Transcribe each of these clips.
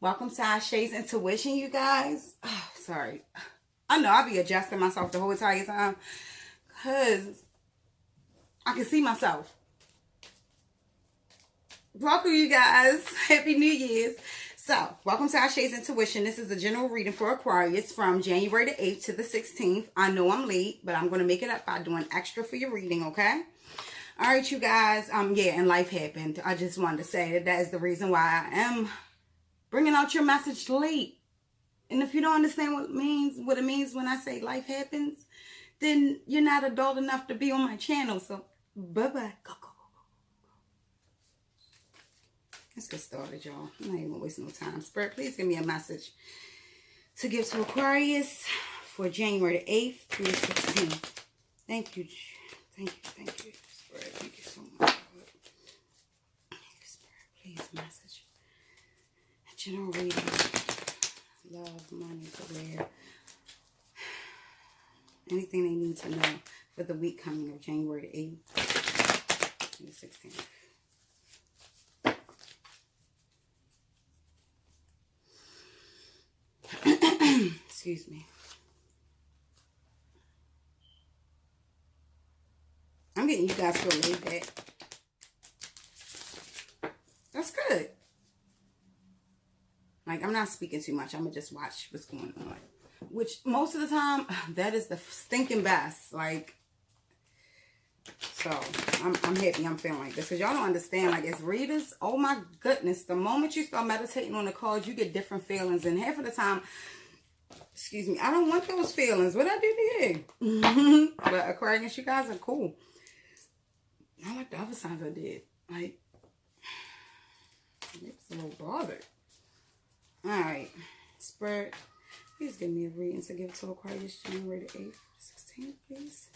Welcome to our Shay's Intuition, you guys. Oh, sorry. I know I'll be adjusting myself the whole entire time because I can see myself. Welcome, you guys. Happy New Year's. So, welcome to our Shay's Intuition. This is a general reading for Aquarius from January the 8th to the 16th. I know I'm late, but I'm going to make it up by doing extra for your reading, okay? All right, you guys. Yeah, and life happened. I just wanted to say that is the reason why I am bringing out your message late. And if you don't understand what it means when I say life happens, then you're not adult enough to be on my channel. So, bye-bye. Go. Let's get started, y'all. I'm not even gonna waste no time. Spirit, please give me a message to give to Aquarius for January the 8th through the 16th. Thank you. Thank you, Spirit. Thank you so much. Thank you, Spirit. Please message. A general reading. Love, money, career. Anything they need to know for the week coming of January the 8th and the 16th. Excuse me. I'm getting you guys feel laid back. That's good. Like, I'm not speaking too much. I'm going to just watch what's going on. Which, most of the time, that is the stinking best. Like, so, I'm happy I'm feeling like this. Because y'all don't understand. Like, as readers, oh my goodness. The moment you start meditating on the cards, you get different feelings. And half of the time, excuse me, I don't want those feelings. What I do to you? But Aquarius, you guys are cool. Not like the other signs I did. Like, it was a little bothered. Alright. Spirit, please give me a reading to give to Aquarius January the 8th, 16th, please.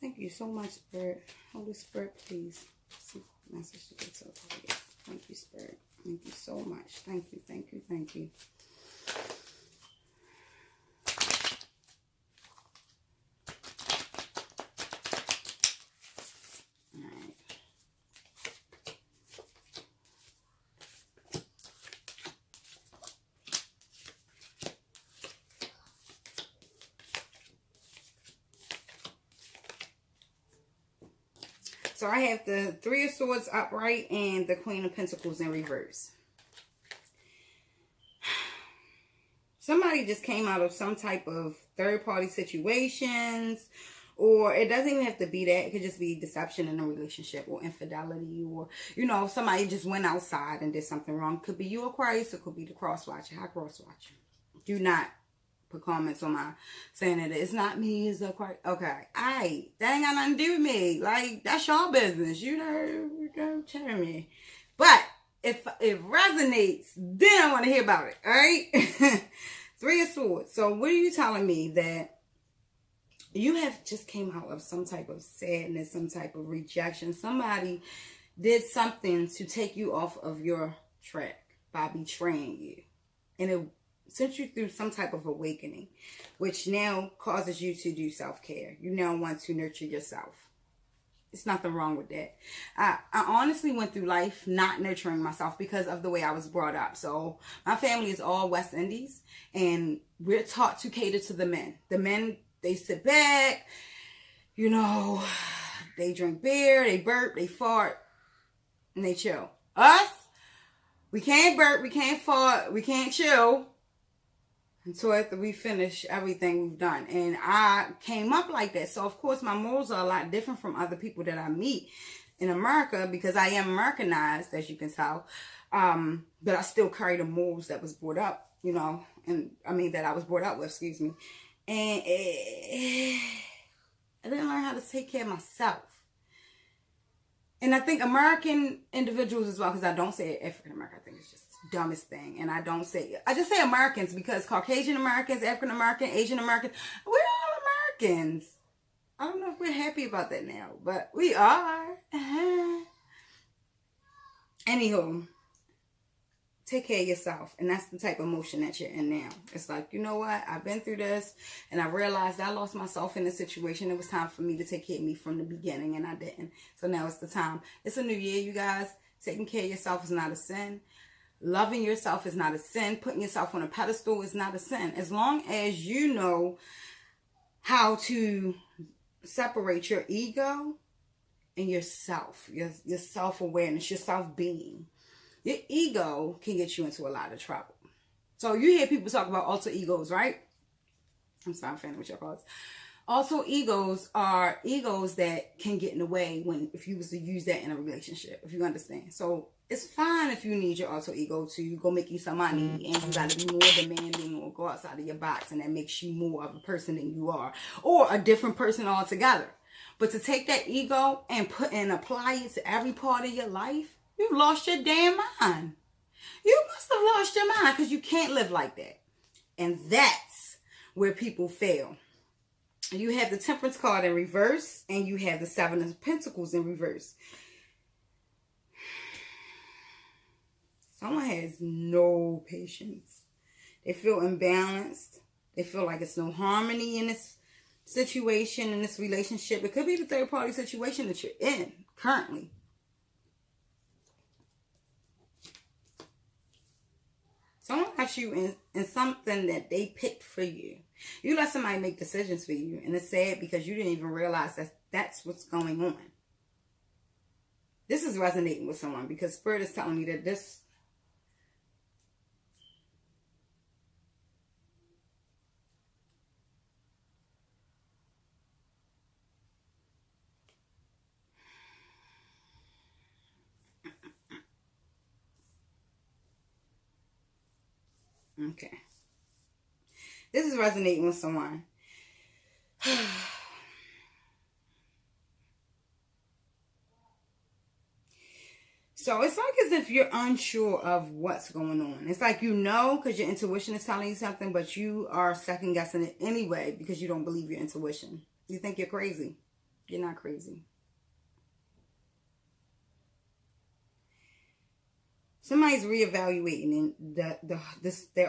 Thank you so much, Spirit. Holy Spirit, please. Some message to give to Aquarius. Thank you, Spirit. Thank you so much. Thank you. So I have the Three of Swords upright and the Queen of Pentacles in reverse. Somebody just came out of some type of third-party situations, or it doesn't even have to be that. It could just be deception in a relationship or infidelity, or, you know, somebody just went outside and did something wrong. Could be you, Aquarius, it could be the cross-watcher. I cross-watch you. Do not put comments on my saying that it's not me, it's Aquarius. Okay, that ain't got nothing to do with me. Like, that's your business. You know, don't tell me. But if it resonates, then I want to hear about it. All right. Three of Swords. So what are you telling me? That you have just came out of some type of sadness, some type of rejection. Somebody did something to take you off of your track by betraying you, and it sent you through some type of awakening, which now causes you to do self-care. You now want to nurture yourself. It's nothing wrong with that. I honestly went through life not nurturing myself because of the way I was brought up. So my family is all West Indies, and we're taught to cater to the men. The men, they sit back, you know, they drink beer, they burp, they fart, and they chill. Us, we can't burp, we can't fart, we can't chill until after we finish everything we've done. And I came up like that. So, of course, my morals are a lot different from other people that I meet in America because I am Americanized, as you can tell. But I still carry the morals that was brought up, you know, and I mean that I was brought up with, excuse me. And I didn't learn how to take care of myself. And I think American individuals as well, because I don't say African American, I think it's just dumbest thing. And I just say Americans because Caucasian Americans, African American, Asian Americans, we're all Americans. I don't know if we're happy about that now, but we are. Anywho, take care of yourself. And that's the type of emotion that you're in now. It's like, you know what? I've been through this, and I realized I lost myself in this situation. It was time for me to take care of me from the beginning, and I didn't. So now it's the time. It's a new year, you guys. Taking care of yourself is not a sin. Loving yourself is not a sin. Putting yourself on a pedestal is not a sin. As long as you know how to separate your ego and yourself, your self-awareness, your self-being. Your ego can get you into a lot of trouble. So you hear people talk about alter egos, right? I'm sorry, I'm fan with your cards. Alter egos are egos that can get in the way if you was to use that in a relationship, if you understand. So it's fine if you need your alter ego to go make you some money and you got to be more demanding or go outside of your box, and that makes you more of a person than you are, or a different person altogether. But to take that ego and apply it to every part of your life, you've lost your damn mind. You must have lost your mind, because you can't live like that. And that's where people fail. You have the Temperance card in reverse, and you have the Seven of Pentacles in reverse. Someone has no patience. They feel imbalanced. They feel like it's no harmony in this situation, in this relationship. It could be the third party situation that you're in currently. Someone has you in something that they picked for you. You let somebody make decisions for you, and it's sad because you didn't even realize that that's what's going on. This is resonating with someone because Spirit is telling me that this okay. This is resonating with someone. So it's like as if you're unsure of what's going on. It's like you know because your intuition is telling you something, but you are second guessing it anyway because you don't believe your intuition. You think you're crazy. You're not crazy. Somebody's reevaluating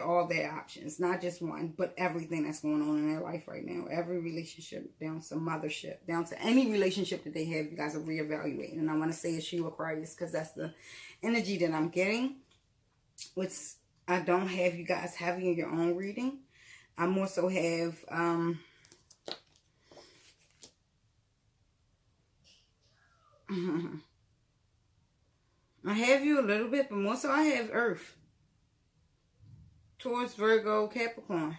all their options, not just one, but everything that's going on in their life right now. Every relationship, down to mothership, down to any relationship that they have, you guys are reevaluating. And I want to say it's you, Aquarius, because that's the energy that I'm getting. Which I don't have you guys heavy in your own reading. I more so have I have you a little bit, but more so I have Earth. Taurus, Virgo, Capricorn.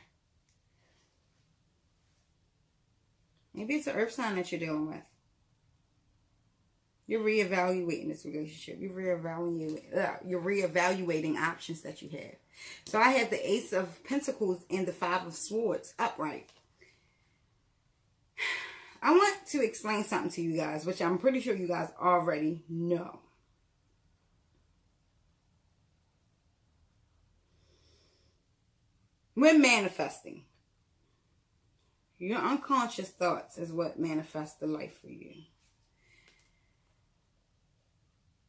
Maybe it's an Earth sign that you're dealing with. You're reevaluating this relationship. You're reevaluating options that you have. So I have the Ace of Pentacles and the Five of Swords upright. I want to explain something to you guys, which I'm pretty sure you guys already know. When manifesting, your unconscious thoughts is what manifests the life for you.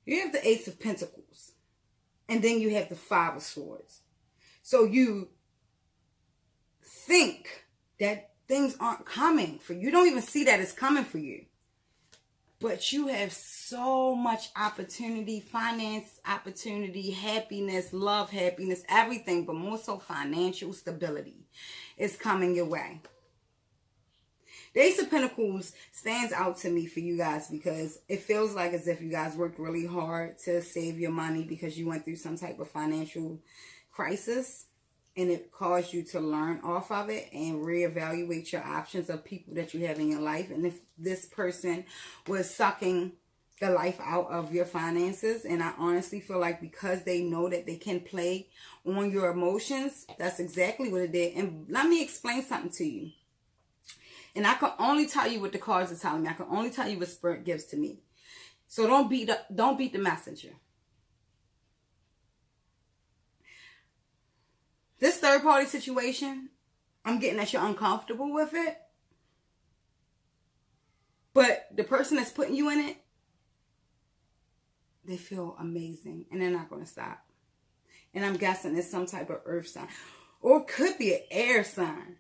You have the Ace of Pentacles, and then you have the Five of Swords. So you think that things aren't coming for you. You don't even see that it's coming for you. But you have so much opportunity, finance opportunity, happiness, love, happiness, everything, but more so financial stability is coming your way. The Ace of Pentacles stands out to me for you guys because it feels like as if you guys worked really hard to save your money because you went through some type of financial crisis. And it caused you to learn off of it and reevaluate your options of people that you have in your life. And if this person was sucking the life out of your finances, and I honestly feel like because they know that they can play on your emotions, that's exactly what it did. And let me explain something to you. And I can only tell you what the cards are telling me. I can only tell you what Spirit gives to me. So don't beat the messenger. This third party situation, I'm getting that you're uncomfortable with it. But the person that's putting you in it, they feel amazing. And they're not going to stop. And I'm guessing it's some type of earth sign. Or it could be an air sign.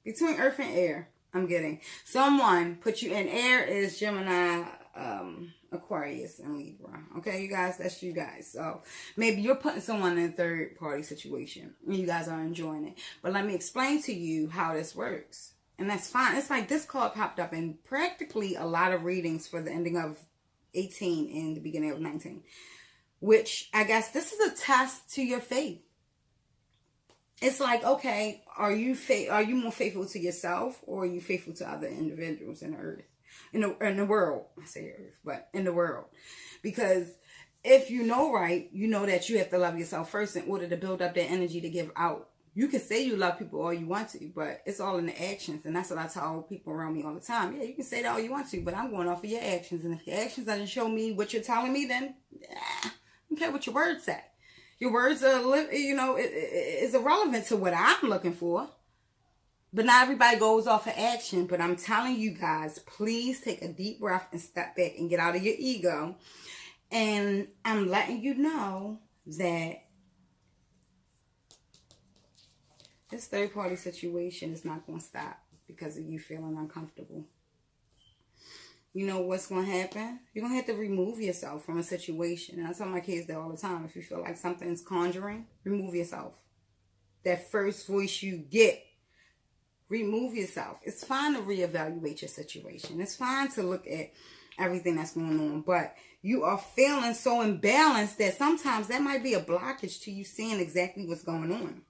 Between earth and air, I'm getting. Someone put you in air is Gemini, Aquarius and Libra. Okay, you guys, that's you guys. So maybe you're putting someone in a third party situation and you guys are enjoying it. But let me explain to you how this works. And that's fine. It's like this card popped up in practically a lot of readings for the ending of 18 and the beginning of 19. Which I guess this is a test to your faith. It's like, okay, are you more faithful to yourself, or are you faithful to other individuals in the earth? In the world. I say earth, but in the world. Because if you know right, you know that you have to love yourself first in order to build up that energy to give out. You can say you love people all you want to, but it's all in the actions. And that's what I tell people around me all the time. Yeah, you can say that all you want to, but I'm going off of your actions. And if your actions doesn't show me what you're telling me, then I don't care what your words say. Your words are, it's irrelevant to what I'm looking for. But not everybody goes off of action. But I'm telling you guys, please take a deep breath and step back and get out of your ego. And I'm letting you know that this third party situation is not going to stop because of you feeling uncomfortable. You know what's going to happen? You're going to have to remove yourself from a situation. And I tell my kids that all the time. If you feel like something's conjuring, remove yourself. That first voice you get, remove yourself. It's fine to reevaluate your situation. It's fine to look at everything that's going on. But you are feeling so imbalanced that sometimes that might be a blockage to you seeing exactly what's going on.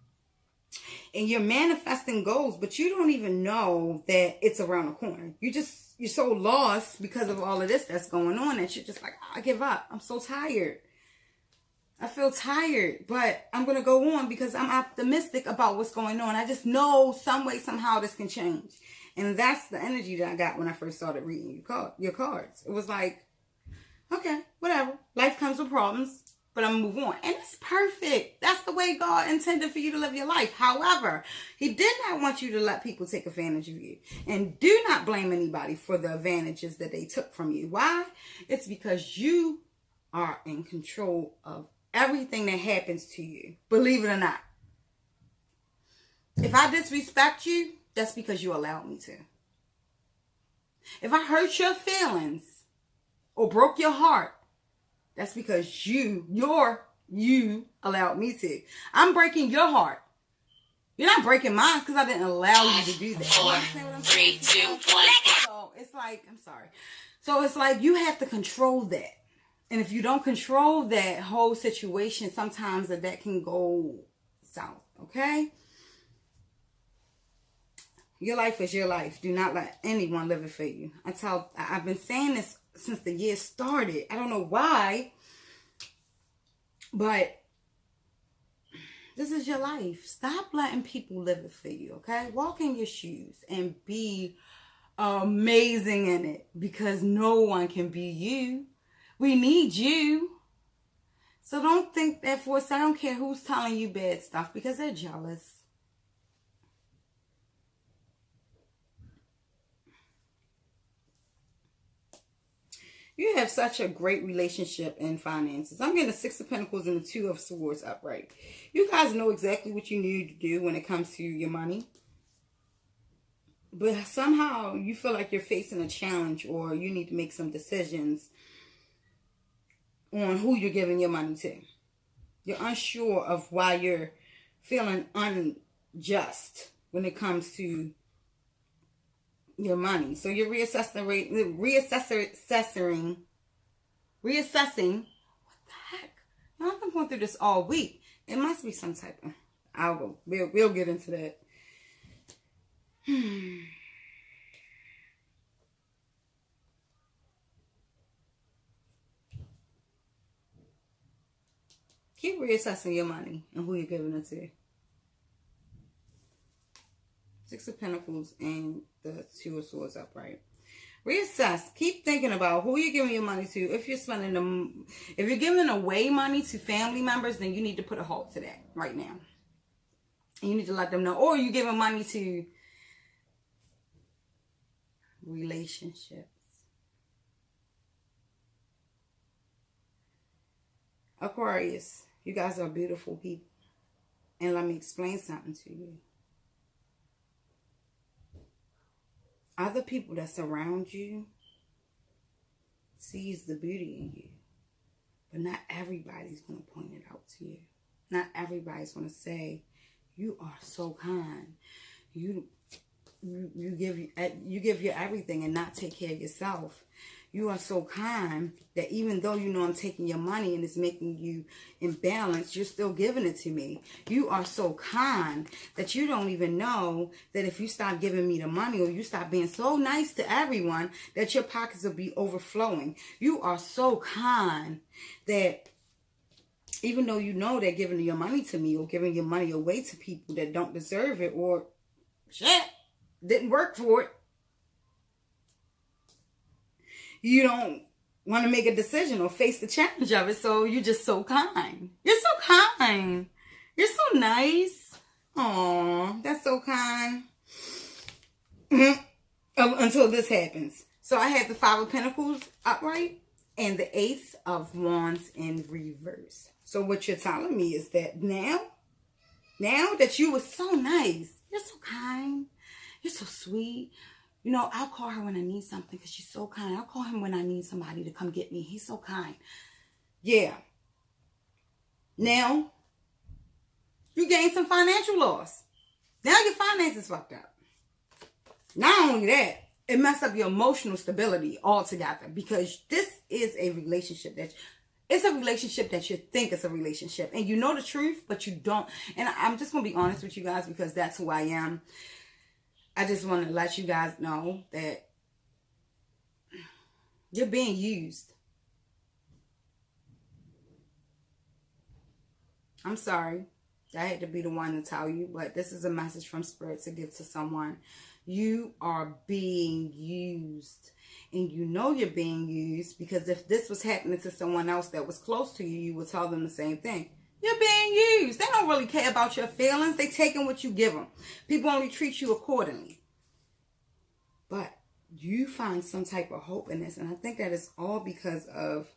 And you're manifesting goals, but you don't even know that it's around the corner. You're so lost because of all of this that's going on that you're just like, I give up. I'm so tired. I feel tired, but I'm going to go on because I'm optimistic about what's going on. I just know some way, somehow this can change. And that's the energy that I got when I first started reading your cards. It was like, okay, whatever. Life comes with problems, but I'm going to move on. And it's perfect. That's the way God intended for you to live your life. However, He did not want you to let people take advantage of you. And do not blame anybody for the advantages that they took from you. Why? It's because you are in control of everything that happens to you. Believe it or not. If I disrespect you, that's because you allowed me to. If I hurt your feelings or broke your heart, that's because you allowed me to. I'm breaking your heart. You're not breaking mine because I didn't allow you to do that. 4, 3, 2, 1. So it's like, I'm sorry. So it's like you have to control that. And if you don't control that whole situation, sometimes that can go south. Okay? Your life is your life. Do not let anyone live it for you. I've been saying this since the year started. I don't know why, but this is your life. Stop letting people live it for you, okay? Walk in your shoes and be amazing in it, because no one can be you. We need you. So don't think that for a second. I don't care who's telling you bad stuff, because they're jealous. You have such a great relationship in finances. I'm getting the 6 of Pentacles and the 2 of Swords upright. You guys know exactly what you need to do when it comes to your money. But somehow you feel like you're facing a challenge, or you need to make some decisions on who you're giving your money to. You're unsure of why you're feeling unjust when it comes to your money. So you're reassessing. What the heck? Now, I've been going through this all week. It must be some type of... We'll get into that. Keep reassessing your money and who you're giving it to. 6 of Pentacles and the 2 of Swords upright. Reassess. Keep thinking about who you're giving your money to. If you're giving away money to family members, then you need to put a halt to that right now. And you need to let them know. Or you're giving money to relationships. Aquarius, you guys are beautiful people. And let me explain something to you. Other people that surround you sees the beauty in you. But not everybody's going to point it out to you. Not everybody's going to say, you are so kind. You give your everything and not take care of yourself. You are so kind that even though you know I'm taking your money and it's making you imbalanced, you're still giving it to me. You are so kind that you don't even know that if you stop giving me the money or you stop being so nice to everyone, that your pockets will be overflowing. You are so kind that even though you know they're giving your money to me or giving your money away to people that don't deserve it or shit, didn't work for it, you don't want to make a decision or face the challenge of it. So you're just so kind. You're so kind. You're so nice. Aw, that's so kind. Until this happens. So I had the Five of Pentacles upright and the Ace of Wands in reverse. So what you're telling me is that now that you were so nice, you're so kind, you're so sweet. You know, I'll call her when I need something because she's so kind. I'll call him when I need somebody to come get me. He's so kind. Yeah. Now, you gain some financial loss. Now your finances fucked up. Not only that, it messed up your emotional stability altogether because this is a relationship that you think is a relationship. And you know the truth, but you don't. And I'm just going to be honest with you guys because that's who I am. I just want to let you guys know that you're being used. I'm sorry. I had to be the one to tell you, but this is a message from Spirit to give to someone. You are being used. And you know you're being used because if this was happening to someone else that was close to you, you would tell them the same thing. You're being used. They don't really care about your feelings. They taking what you give them. People only treat you accordingly. But you find some type of hope in this. And I think that is all because of,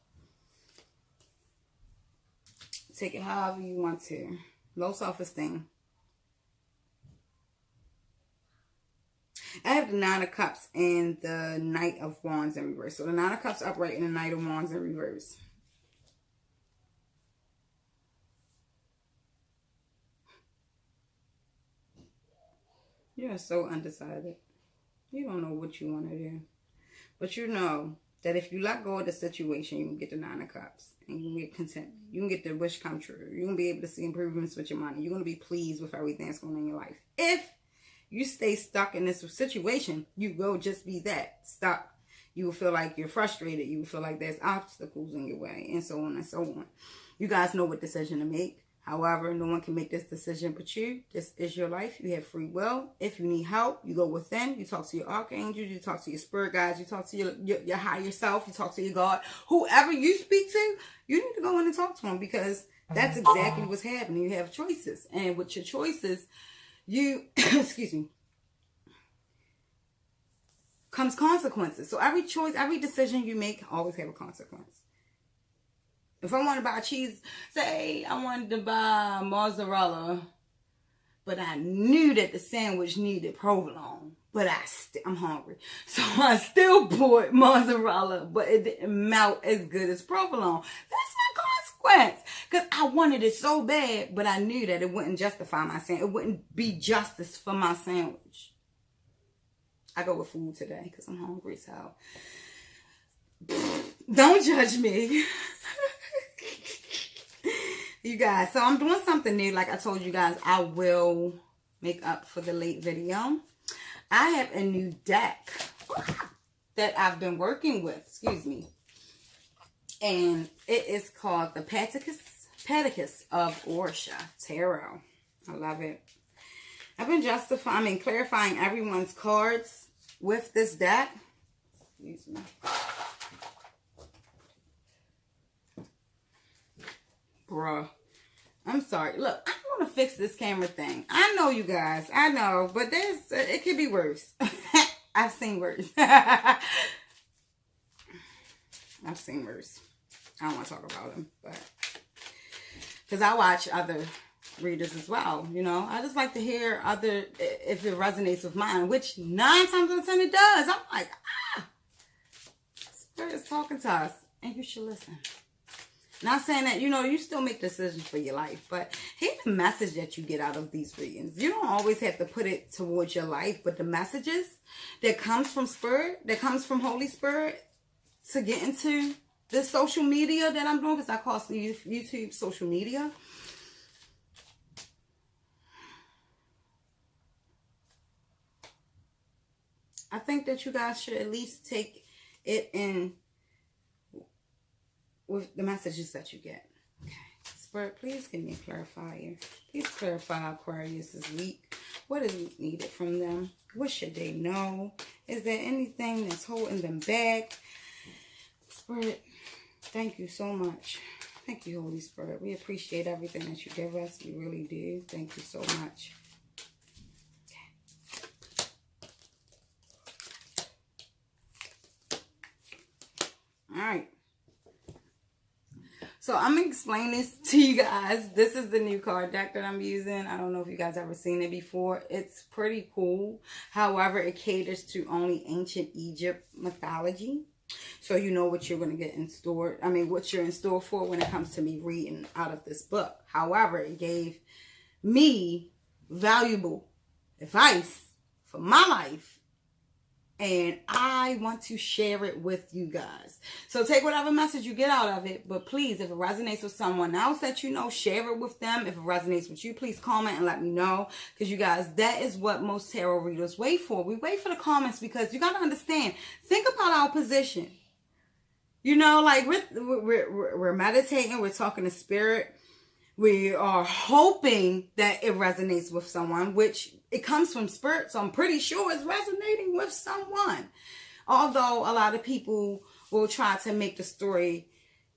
take it however you want to, low self-esteem. I have the Nine of Cups and the Knight of Wands in reverse. So the Nine of Cups upright and the Knight of Wands in reverse. You're so undecided. You don't know what you want to do. But you know that if you let go of the situation, you can get the Nine of Cups. And you can get content. You can get the wish come true. You're going to be able to see improvements with your money. You're going to be pleased with everything that's going on in your life. If you stay stuck in this situation, you will just be that, stuck. You will feel like you're frustrated. You will feel like there's obstacles in your way, and so on and so on. You guys know what decision to make. However, no one can make this decision but you. This is your life. You have free will. If you need help, you go within. You talk to your archangels. You talk to your spirit guides. You talk to your higher self. You talk to your God. Whoever you speak to, you need to go in and talk to them because that's exactly what's happening. You have choices. And with your choices, you, excuse me, comes consequences. So every choice, every decision you make always have a consequence. If I want to buy cheese, say I wanted to buy mozzarella, but I knew that the sandwich needed provolone, but I'm hungry. So I still bought mozzarella, but it didn't melt as good as provolone. That's my consequence. Because I wanted it so bad, but I knew that it wouldn't justify my sandwich. It wouldn't be justice for my sandwich. I go with food today because I'm hungry, so don't judge me. You guys, so I'm doing something new. Like I told you guys, I will make up for the late video. I have a new deck that I've been working with, excuse me. And it is called the Pedicus of Orsha Tarot. I love it. I've been clarifying everyone's cards with this deck. Excuse me. Bruh. I'm sorry. Look, I want to fix this camera thing. I know you guys. I know. But it could be worse. I've seen worse. I've seen worse. I don't want to talk about them. But because I watch other readers as well. You know, I just like to hear if it resonates with mine. Which 9 times out of 10 it does. I'm like, Spirit is talking to us, and you should listen. Not saying that, you still make decisions for your life, but here's the message that you get out of these readings. You don't always have to put it towards your life, but the messages that comes from Spirit, that comes from Holy Spirit to get into this social media that I'm doing, because I call YouTube social media. I think that you guys should at least take it in with the messages that you get. Okay. Spirit, please give me a clarifier. Please clarify Aquarius this week. What is needed from them? What should they know? Is there anything that's holding them back? Spirit, thank you so much. Thank you, Holy Spirit. We appreciate everything that you give us. We really do. Thank you so much. All right. So I'm going to explain this to you guys. This is the new card deck that I'm using. I don't know if you guys ever seen it before. It's pretty cool. However, it caters to only ancient Egypt mythology. So you know what you're going to get in store. I mean, what you're in store for when it comes to me reading out of this book. However, it gave me valuable advice for my life. And I want to share it with you guys. So take whatever message you get out of it. But please, if it resonates with someone else that you know, share it with them. If it resonates with you, please comment and let me know. Because you guys, that is what most tarot readers wait for. We wait for the comments because you got to understand. Think about our position. Like we're meditating. We're talking to Spirit. We are hoping that it resonates with someone, which it comes from Spirit, so I'm pretty sure it's resonating with someone. Although a lot of people will try to make the story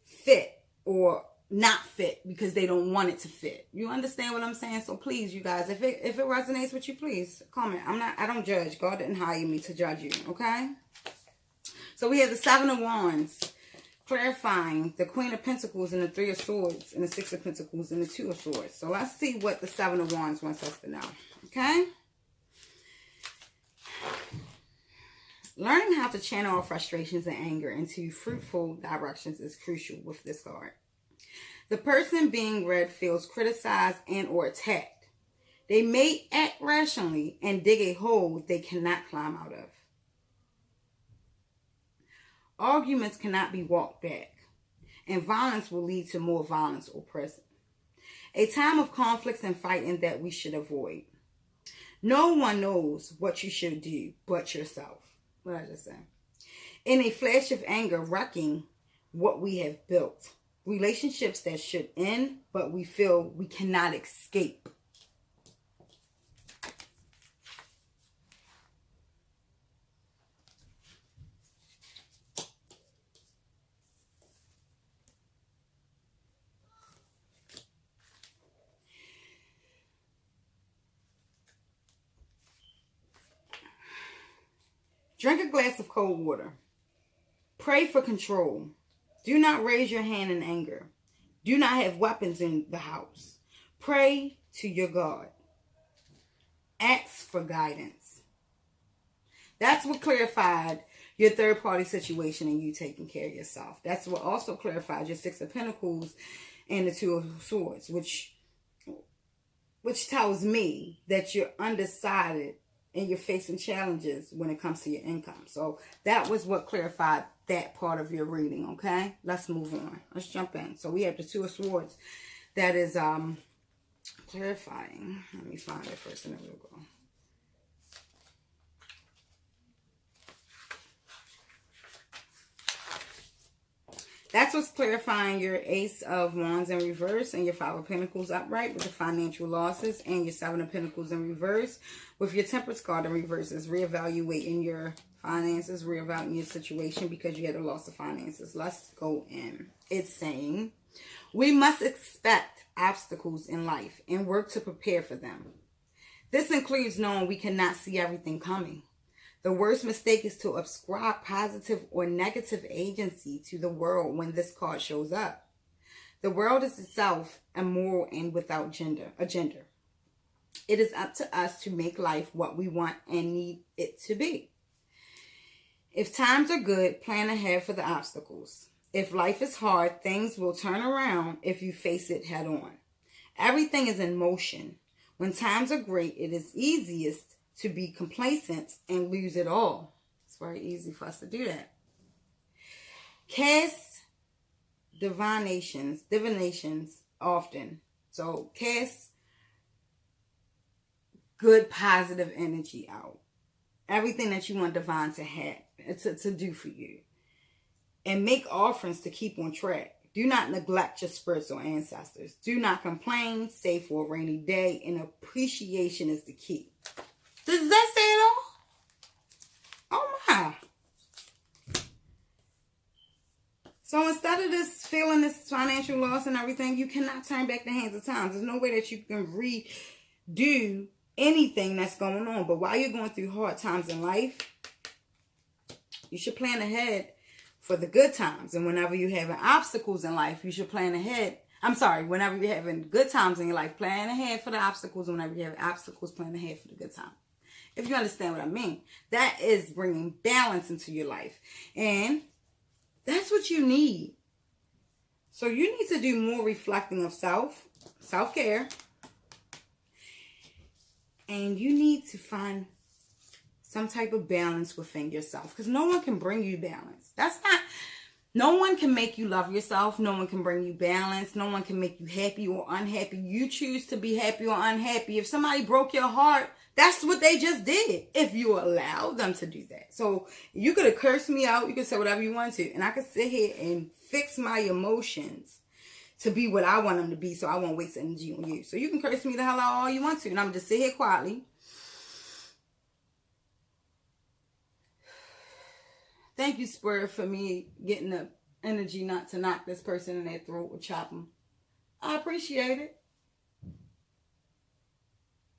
fit or not fit because they don't want it to fit. You understand what I'm saying? So please, you guys, if it resonates with you, please comment. I don't judge. God didn't hire me to judge you, okay? So we have the Seven of Wands, clarifying the Queen of Pentacles and the Three of Swords and the Six of Pentacles and the Two of Swords. So let's see what the Seven of Wands wants us to know. Okay? Learning how to channel our frustrations and anger into fruitful directions is crucial with this card. The person being read feels criticized and or attacked. They may act rationally and dig a hole they cannot climb out of. Arguments cannot be walked back, and violence will lead to more violence or prison. A time of conflicts and fighting that we should avoid. No one knows what you should do but yourself. What did I just say? In a flash of anger, wrecking what we have built. Relationships that should end, but we feel we cannot escape. Drink a glass of cold water. Pray for control. Do not raise your hand in anger. Do not have weapons in the house. Pray to your God. Ask for guidance. That's what clarified your third party situation and you taking care of yourself. That's what also clarified your Six of Pentacles and the Two of Swords, which tells me that you're undecided and you're facing challenges when it comes to your income. So that was what clarified that part of your reading, okay? Let's move on. Let's jump in. So we have the Two of Swords that is clarifying. Let me find it first and then we'll go. That's what's clarifying your Ace of Wands in reverse and your Five of Pentacles upright with the financial losses, and your Seven of Pentacles in reverse with your Temperance card in reverse is reevaluating your finances, reevaluating your situation because you had a loss of finances. Let's go in. It's saying we must expect obstacles in life and work to prepare for them. This includes knowing we cannot see everything coming. The worst mistake is to ascribe positive or negative agency to the world when this card shows up. The world is itself immoral and without a gender. It is up to us to make life what we want and need it to be. If times are good, plan ahead for the obstacles. If life is hard, things will turn around if you face it head on. Everything is in motion. When times are great, it is easiest to be complacent and lose it all. It's very easy for us to do that. Cast divinations often. So cast good positive energy out. Everything that you want divine to have, to do for you. And make offerings to keep on track. Do not neglect your spiritual ancestors. Do not complain, save for a rainy day, and appreciation is the key. Does that say it all? Oh my. So instead of this feeling this financial loss and everything, you cannot turn back the hands of times. There's no way that you can redo anything that's going on. But while you're going through hard times in life, you should plan ahead for the good times. And whenever you're having obstacles in life, you should plan ahead. Whenever you're having good times in your life, plan ahead for the obstacles. Whenever you have obstacles, plan ahead for the good times. If you understand what I mean, that is bringing balance into your life. And that's what you need. So you need to do more reflecting of self-care. And you need to find some type of balance within yourself. Because no one can bring you balance. No one can make you love yourself. No one can bring you balance. No one can make you happy or unhappy. You choose to be happy or unhappy. If somebody broke your heart, that's what they just did. If you allow them to do that. So you could have cursed me out. You could say whatever you want to. And I could sit here and fix my emotions to be what I want them to be, so I won't waste energy on you. So you can curse me the hell out all you want to. And I'm just sit here quietly. Thank you, Spirit, for me getting the energy not to knock this person in their throat or chop them. I appreciate it.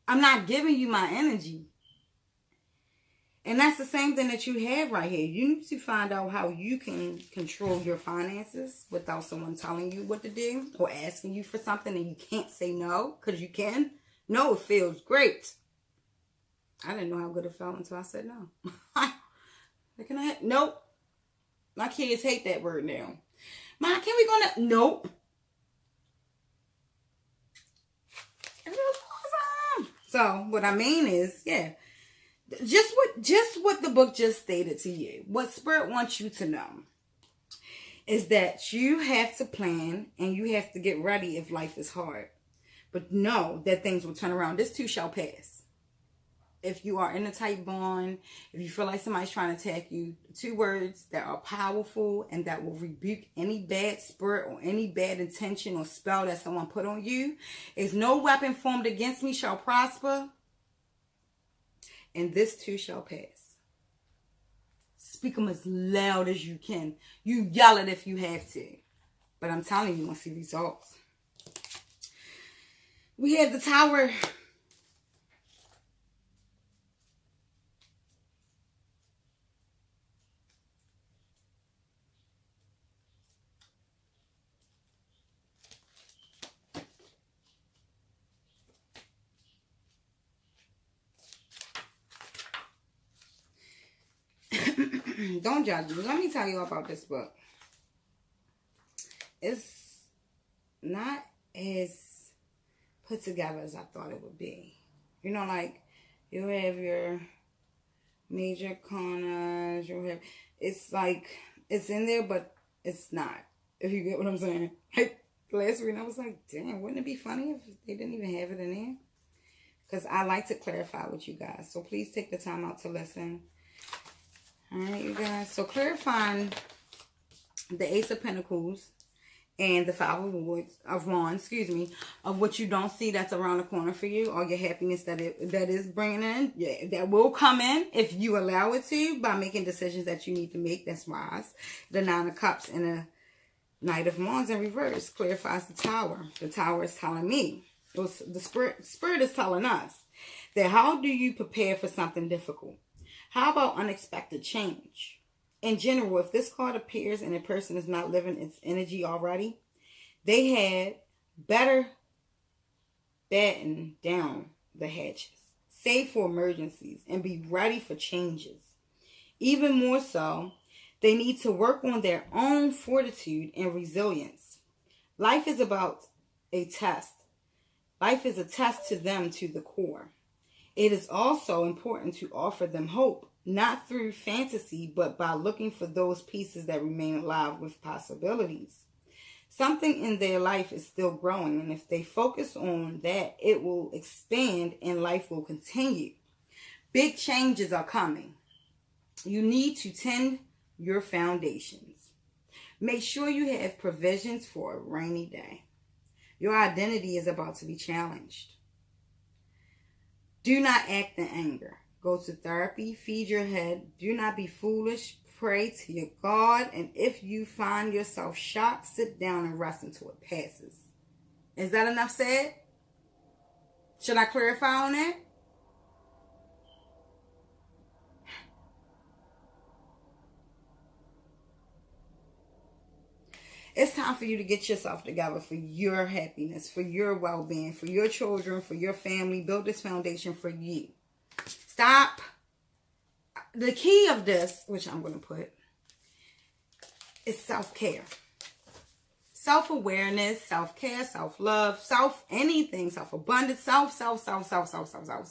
I'm not giving you my energy. And that's the same thing that you have right here. You need to find out how you can control your finances without someone telling you what to do or asking you for something and you can't say no because you can. No, it feels great. I didn't know how good it felt until I said no. Nope. My kids hate that word now. Ma, can we go now? Nope. It feels awesome. So what I mean is, yeah. Just what the book just stated to you. What Spirit wants you to know is that you have to plan and you have to get ready if life is hard. But know that things will turn around. This too shall pass. If you are in a tight bond, if you feel like somebody's trying to attack you, 2 words that are powerful and that will rebuke any bad spirit or any bad intention or spell that someone put on you is no weapon formed against me shall prosper. And this too shall pass. Speak them as loud as you can. You yell it if you have to. But I'm telling you, you're going to see results. We have the Tower. Don't judge me. Let me tell you about this book. It's not as put together as I thought it would be. You know, like, you have your major corners, you have, it's like, it's in there, but it's not. If you get what I'm saying. Like, last week I was like, damn, wouldn't it be funny if they didn't even have it in there? Because I like to clarify with you guys. So please take the time out to listen. Alright, you guys. So clarifying the Ace of Pentacles and the 5 of Wands, of what you don't see that's around the corner for you, or your happiness that is bringing in, yeah, that will come in if you allow it to by making decisions that you need to make. That's wise. The 9 of Cups and the Knight of Wands in reverse clarifies the Tower. The Tower is telling me, the Spirit is telling us that how do you prepare for something difficult? How about unexpected change? In general, if this card appears and a person is not living its energy already, they had better batten down the hatches, save for emergencies, and be ready for changes. Even more so, they need to work on their own fortitude and resilience. Life is about a test. Life is a test to them to the core. It is also important to offer them hope, not through fantasy, but by looking for those pieces that remain alive with possibilities. Something in their life is still growing, and if they focus on that, it will expand and life will continue. Big changes are coming. You need to tend your foundations. Make sure you have provisions for a rainy day. Your identity is about to be challenged. Do not act in anger. Go to therapy, feed your head. Do not be foolish. Pray to your God. And if you find yourself shocked, sit down and rest until it passes. Is that enough said? Should I clarify on that? It's time for you to get yourself together for your happiness, for your well-being, for your children, for your family. Build this foundation for you. Stop. The key of this, which I'm going to put, is self-care. Self-awareness, self-care, self-love, anything, self-abundance, self.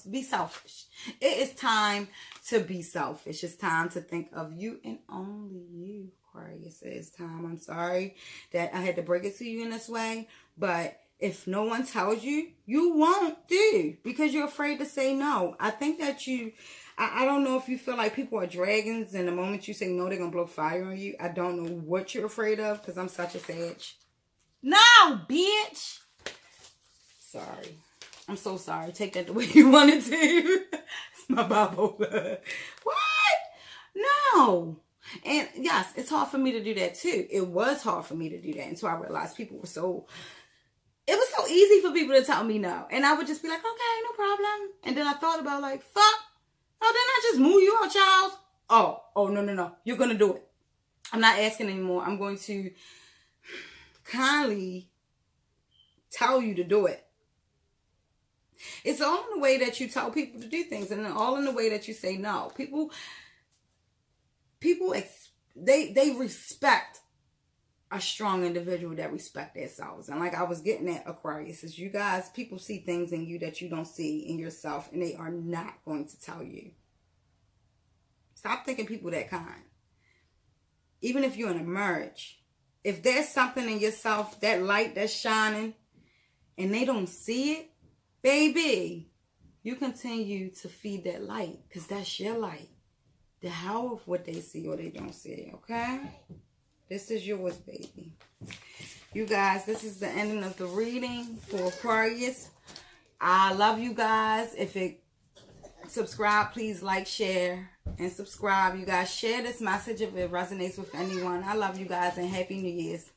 Be selfish. It is time to be selfish. It's time to think of you and only you, Aquarius. It is time. I'm sorry that I had to break it to you in this way, but if no one tells you, you won't do because you're afraid to say no. I think that I don't know if you feel like people are dragons and the moment you say no, they're going to blow fire on you. I don't know what you're afraid of because I'm such a sage. No, bitch. Sorry. I'm so sorry. Take that the way you wanted to. It's my bipolar. What? No. And yes, it's hard for me to do that too. It was hard for me to do that until I realized it was so easy for people to tell me no. And I would just be like, okay, no problem. And then I thought about like, fuck. Oh, didn't I just move you out, child? Oh, no. You're going to do it. I'm not asking anymore. I'm going to kindly tell you to do it. It's all in the way that you tell people to do things and all in the way that you say no. People they respect a strong individual that respect themselves. And like I was getting at, Aquarius, is you guys, people see things in you that you don't see in yourself and they are not going to tell you. Stop thinking people that kind. Even if you're in a marriage, if there's something in yourself, that light that's shining, and they don't see it, baby, you continue to feed that light because that's your light. The hell of what they see or they don't see, okay? This is yours, baby. You guys, this is the ending of the reading for Aquarius. I love you guys. If it subscribe, please like, share, and subscribe. You guys share this message if it resonates with anyone. I love you guys and Happy New Year's.